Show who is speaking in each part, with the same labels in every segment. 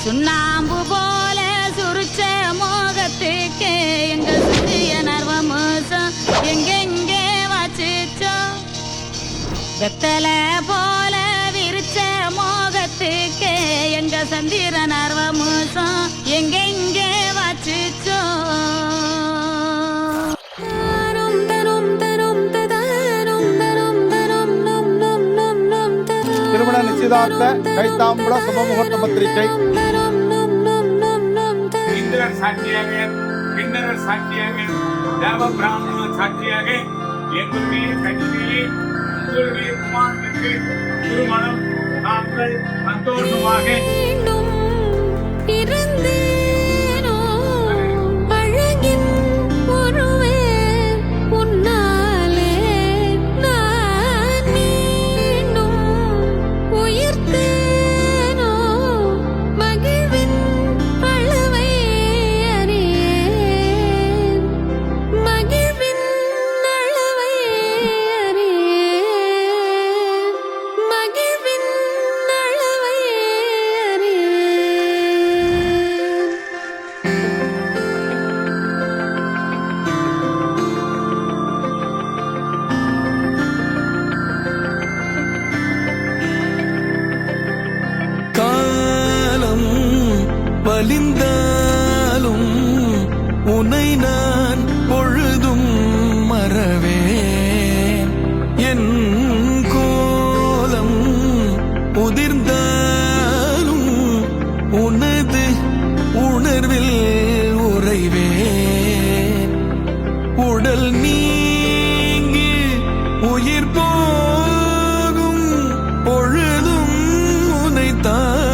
Speaker 1: சுண்ணாம்பு போல சுருச்ச மோகத்துக்கு எங்க சுற்றிய நர்வ மோசம் எங்கெங்கே வச்சுச்சோ வெத்தல போல விரிச்ச மோகத்துக்கு எங்க சந்திர நர்வ மோசம் எங்கெங்கே வச்சுச்சோ
Speaker 2: திருமண நிச்சயதார்த்த கைத்தாம்பூல சுபமுகூர்த்த பத்திரிகை
Speaker 3: இந்திரர் சாட்சியாக கிண்ணறர் சாட்சியாக தேவ பிராமணர் சாட்சியாக எங்களுடைய கட்சியை உங்களுடைய குமாரனுக்கு திருமணம் நாங்கள் சந்தோஷமாக
Speaker 4: வலிந்தாலும் உனை நான் பொழுதும் மறவேன் என் கோலம் உதிர்ந்தாலும் உனது உணர்வில் உறைவேன் உடல் நீங்கி உயிர் போகும் பொழுதும் உனைத்தான்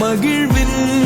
Speaker 4: மகிழ்வின்